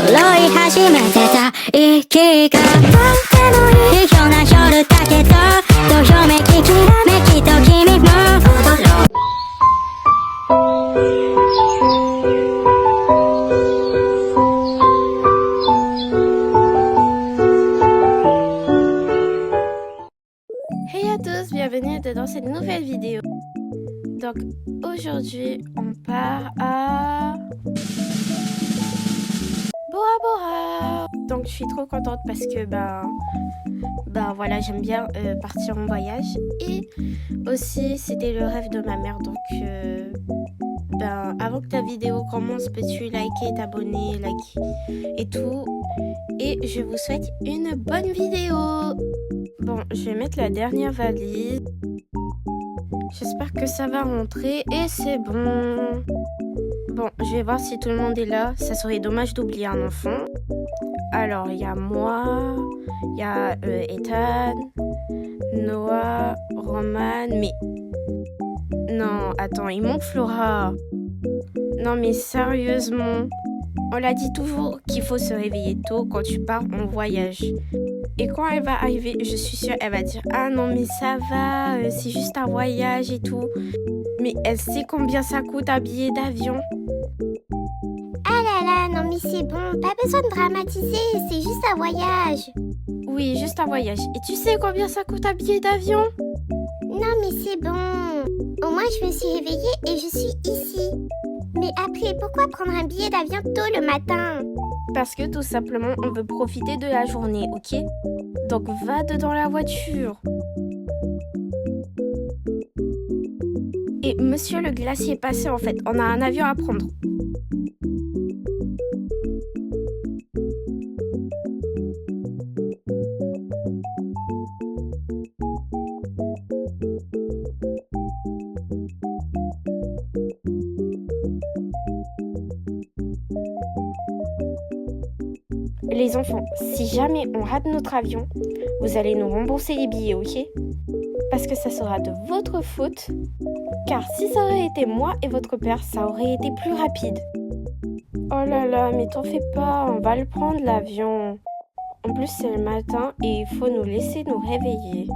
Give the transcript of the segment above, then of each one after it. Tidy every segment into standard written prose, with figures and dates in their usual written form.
い始めてた息がとってもいいような夜だけどどよめききらめきと君も踊ろうHey à tous, bienvenue dans cette nouvelle vidéo. Donc aujourd'hui on part à Bora Bora. Donc je suis trop contente parce que voilà, j'aime bien partir en voyage et aussi c'était le rêve de ma mère. Donc avant que ta vidéo commence, peux-tu liker, t'abonner, liker et tout. Et je vous souhaite une bonne vidéo. Bon, je vais mettre la dernière valise. J'espère que ça va rentrer et c'est bon. Bon, je vais voir si tout le monde est là. Ça serait dommage d'oublier un enfant. Alors, il y a moi, il y a Ethan, Noah, Roman, mais... Non, attends, il manque Flora. Non, mais sérieusement, on l'a dit toujours qu'il faut se réveiller tôt quand tu pars en voyage. Et quand elle va arriver, je suis sûre, elle va dire « Ah non, mais ça va, c'est juste un voyage et tout. » Mais elle sait combien ça coûte un billet d'avion. Ah là là, non mais c'est bon, pas besoin de dramatiser, c'est juste un voyage. Oui, juste un voyage. Et tu sais combien ça coûte un billet d'avion? Non mais c'est bon. Au moins je me suis réveillée et je suis ici. Mais après, pourquoi prendre un billet d'avion tôt le matin? Parce que tout simplement, on veut profiter de la journée, ok? Donc va dedans la voiture. Et monsieur le glacier est passé en fait, on a un avion à prendre. Les enfants, si jamais on rate notre avion, vous allez nous rembourser les billets, ok? Parce que ça sera de votre faute. Car si ça aurait été moi et votre père, ça aurait été plus rapide. Oh là là, mais t'en fais pas, on va le prendre l'avion. En plus, c'est le matin et il faut nous laisser nous réveiller.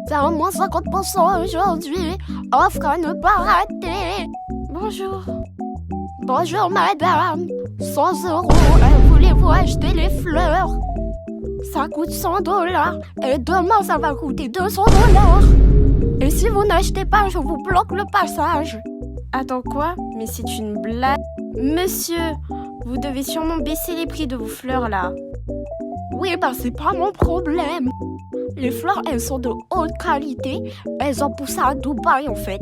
C'est à moins 50% aujourd'hui, offre à ne pas rater. Bonjour. Bonjour madame, 100 €, voulez-vous acheter les fleurs? Ça coûte 100 $ et demain ça va coûter 200 $. Et si vous n'achetez pas, je vous bloque le passage. Attends quoi? Mais c'est une blague. Monsieur, vous devez sûrement baisser les prix de vos fleurs là. Oui, c'est pas mon problème. Les fleurs, elles sont de haute qualité. Elles ont poussé à Dubaï en fait.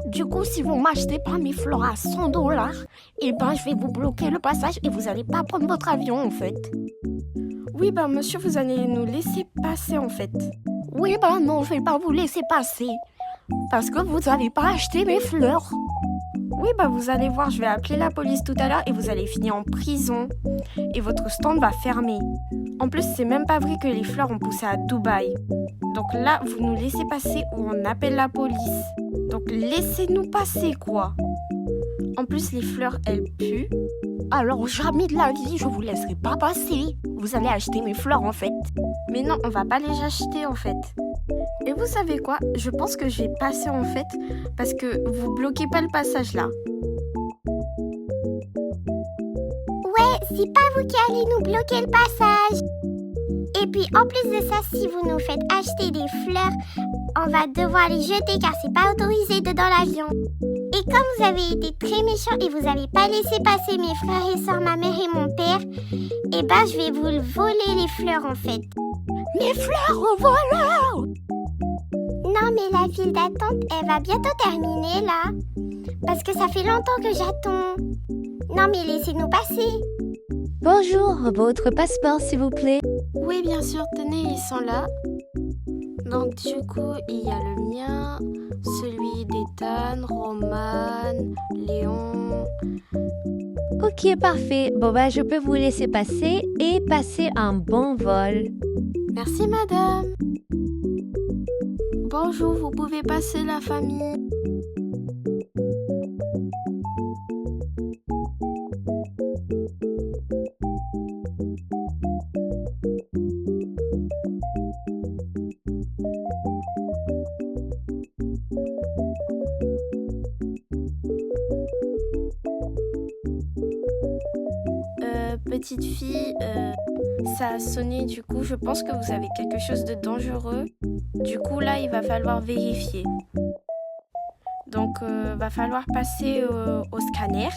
Du coup, si vous m'achetez pas mes fleurs à 100 $, je vais vous bloquer le passage et vous allez pas prendre votre avion en fait. Oui, monsieur, vous allez nous laisser passer en fait. Oui, non, je vais pas vous laisser passer. Parce que vous n'avez pas acheté mes fleurs. Oui, vous allez voir, je vais appeler la police tout à l'heure et vous allez finir en prison. Et votre stand va fermer. En plus, c'est même pas vrai que les fleurs ont poussé à Dubaï. Donc là, vous nous laissez passer ou on appelle la police. Donc laissez-nous passer, quoi. En plus, les fleurs, elles puent. Alors jamais de la vie, je vous laisserai pas passer. Vous allez acheter mes fleurs, en fait. Mais non, on va pas les acheter, en fait. Et vous savez quoi? Je pense que je vais passer, en fait, parce que vous bloquez pas le passage, là. Ouais, c'est pas vous qui allez nous bloquer le passage. Et puis en plus de ça, si vous nous faites acheter des fleurs, on va devoir les jeter car c'est pas autorisé dedans l'avion. Et comme vous avez été très méchants et vous avez pas laissé passer mes frères et sœurs, ma mère et mon père, je vais vous voler les fleurs en fait. Les fleurs au voleur! Non mais la file d'attente, elle va bientôt terminer là. Parce que ça fait longtemps que j'attends. Non mais laissez-nous passer. Bonjour, votre passeport s'il vous plaît. Oui, bien sûr, tenez, ils sont là. Donc du coup, il y a le mien, celui d'Ethan, Roman, Léon. Ok, parfait. Bon, je peux vous laisser passer et passer un bon vol. Merci, madame. Bonjour, vous pouvez passer la famille. petite fille, ça a sonné, du coup je pense que vous avez quelque chose de dangereux. Du coup là il va falloir vérifier. Donc va falloir passer au scanner.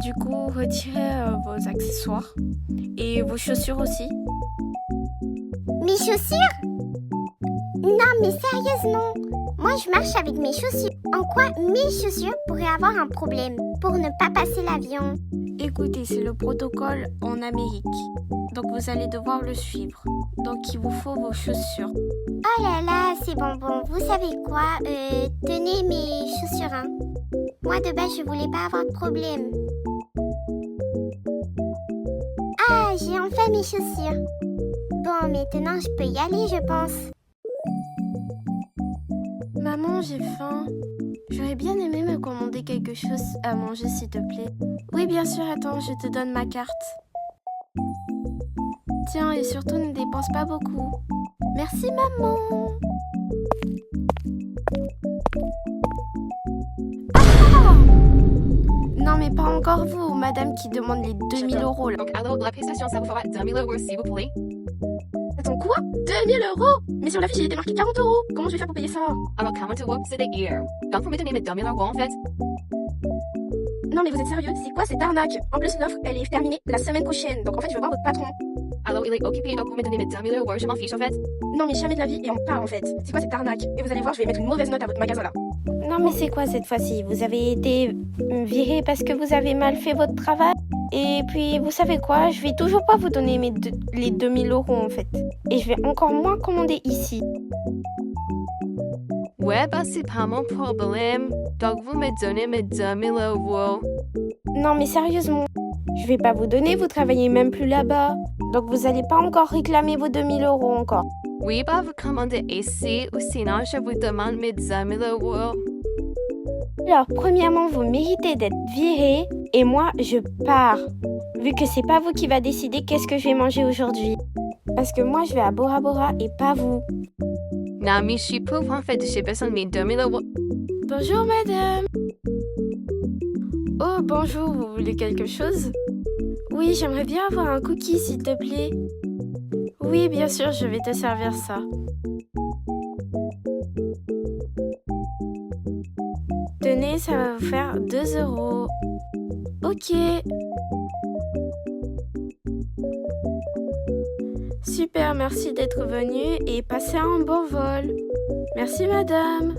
Du coup retirez vos accessoires et vos chaussures aussi. Mes chaussures? Non, mais sérieusement, moi je marche avec mes chaussures. En quoi mes chaussures pourraient avoir un problème pour ne pas passer l'avion? Écoutez, c'est le protocole en Amérique. Donc vous allez devoir le suivre. Donc il vous faut vos chaussures. Oh là là, c'est bon. Vous savez quoi? Tenez mes chaussures, hein. Moi de base, je voulais pas avoir de problème. Ah, j'ai enfin mes chaussures. Bon, maintenant je peux y aller, je pense. Maman, j'ai faim. J'aurais bien aimé me commander quelque chose à manger, s'il te plaît. Oui, bien sûr, attends, je te donne ma carte. Tiens, et surtout, ne dépense pas beaucoup. Merci, maman. Ah! Non, mais pas encore vous, madame qui demande les 2000 € là. Donc, alors, la prestation, ça vous fera 2000 €, s'il vous plaît. Attends, quoi? 2000 €? Mais sur la fiche, il était marqué 40 €. Comment je vais faire pour payer ça? Alors, 40 €, c'est des heures. Donc, vous me donnez mes 2000 € en fait. Non, mais vous êtes sérieux? C'est quoi cette arnaque? En plus, l'offre, elle est terminée la semaine prochaine. Donc, en fait, je vais voir votre patron. Alors, il est occupé, donc vous me donnez mes 2000 €, je m'en fiche en fait. Non, mais jamais de la vie, et on part en fait. C'est quoi cette arnaque? Et vous allez voir, je vais mettre une mauvaise note à votre magasin là. Non, mais c'est quoi cette fois-ci? Vous avez été viré parce que vous avez mal fait votre travail? Et puis, vous savez quoi? Je vais toujours pas vous donner les 2000 € en fait. Et je vais encore moins commander ici. Ouais, bah c'est pas mon problème. Donc vous me donnez mes 2000 €. Non, mais sérieusement, je vais pas vous donner, vous travaillez même plus là-bas. Donc vous allez pas encore réclamer vos 2000 € encore. Oui, bah vous commandez ici ou sinon je vous demande mes 2000 €. Alors, premièrement, vous méritez d'être viré et moi, je pars. Vu que c'est pas vous qui va décider qu'est-ce que je vais manger aujourd'hui. Parce que moi, je vais à Bora Bora et pas vous. Non, mais je suis pauvre en fait, j'ai besoin de mes 2000 €. Bonjour, madame. Oh, bonjour, vous voulez quelque chose? Oui, j'aimerais bien avoir un cookie, s'il te plaît. Oui, bien sûr, je vais te servir ça. Tenez, ça va vous faire 2 €. Ok. Super, merci d'être venu et passez un bon vol. Merci, madame.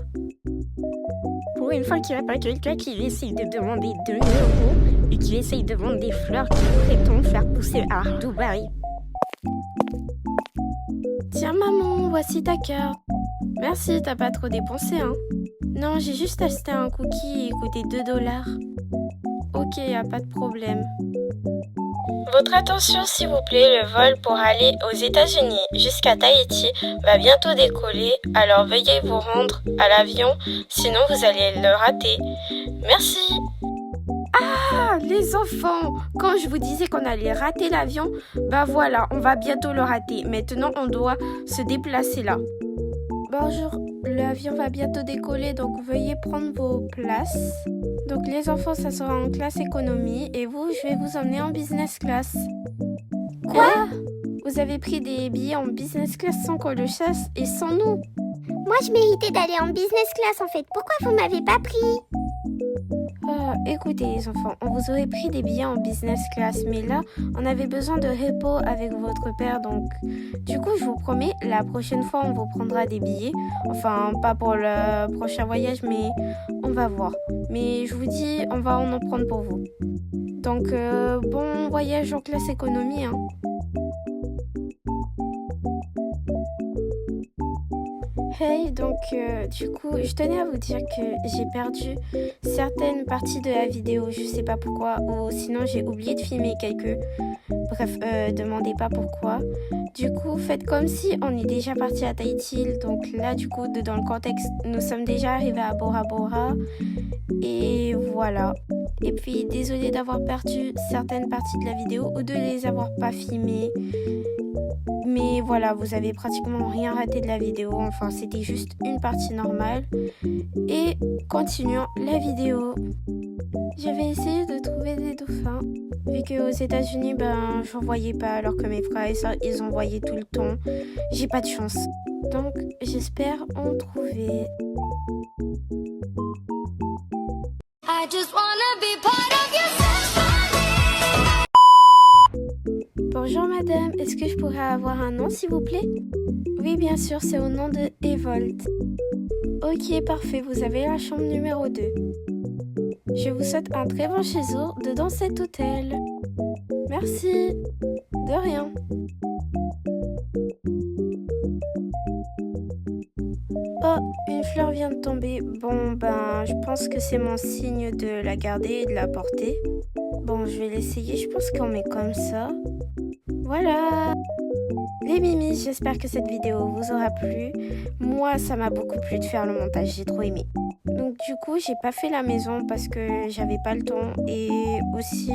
Pour une fois qu'il n'y a pas quelqu'un qui essaye de demander 2000 € et qui essaye de vendre des fleurs qui pourrait-on faire pousser à Dubaï. Tiens, maman, voici ta carte. Merci, t'as pas trop dépensé, hein? Non, j'ai juste acheté un cookie et il coûtait 2 $. Ok, y a pas de problème. Votre attention s'il vous plaît, le vol pour aller aux États-Unis jusqu'à Tahiti va bientôt décoller, alors veuillez vous rendre à l'avion, sinon vous allez le rater. Merci. Ah, les enfants, quand je vous disais qu'on allait rater l'avion, bah voilà, on va bientôt le rater. Maintenant, on doit se déplacer là. Bonjour, l'avion va bientôt décoller, donc veuillez prendre vos places. Donc les enfants, ça sera en classe économie et vous, je vais vous emmener en business class. Quoi? Vous avez pris des billets en business class sans qu'on le chasse et sans nous. Moi, je méritais d'aller en business class en fait. Pourquoi vous m'avez pas pris? Écoutez les enfants, on vous aurait pris des billets en business class, mais là, on avait besoin de repos avec votre père, donc du coup, je vous promets, la prochaine fois, on vous prendra des billets. Enfin, pas pour le prochain voyage, mais on va voir. Mais je vous dis, on va en prendre pour vous. Donc, bon voyage en classe économie, hein. Hey, donc du coup, je tenais à vous dire que j'ai perdu certaines parties de la vidéo, je sais pas pourquoi, ou sinon j'ai oublié de filmer quelques. Bref, demandez pas pourquoi. Du coup, faites comme si on est déjà parti à Tahiti. Donc là, du coup, dans le contexte, nous sommes déjà arrivés à Bora Bora. Et voilà. Et puis désolée d'avoir perdu certaines parties de la vidéo ou de les avoir pas filmées. Mais voilà, vous avez pratiquement rien raté de la vidéo. Enfin, c'était juste une partie normale. Et continuons la vidéo. J'avais essayé de trouver des dauphins. Vu qu'aux États-Unis, j'en voyais pas, alors que mes frères et sœurs, ils en voyaient tout le temps. J'ai pas de chance. Donc, j'espère en trouver. I just wanna be part of your symphony. Bonjour madame, est-ce que je pourrais avoir un nom s'il vous plaît? Oui, bien sûr, c'est au nom de Evolt. Ok, parfait, vous avez la chambre numéro 2. Je vous souhaite un très bon séjour dans cet hôtel. Merci. De rien. Oh, une fleur vient de tomber. Bon, je pense que c'est mon signe de la garder et de la porter. Bon, je vais l'essayer. Je pense qu'on met comme ça. Voilà. Les mimis, j'espère que cette vidéo vous aura plu. Moi, ça m'a beaucoup plu de faire le montage. J'ai trop aimé. Donc du coup, j'ai pas fait la maison parce que j'avais pas le temps et aussi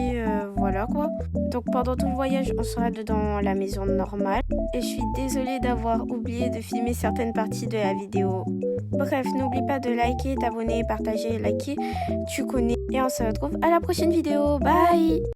voilà quoi. Donc pendant tout le voyage, on sera dans la maison normale et je suis désolée d'avoir oublié de filmer certaines parties de la vidéo. Bref, n'oublie pas de liker, t'abonner, partager, liker, tu connais et on se retrouve à la prochaine vidéo. Bye.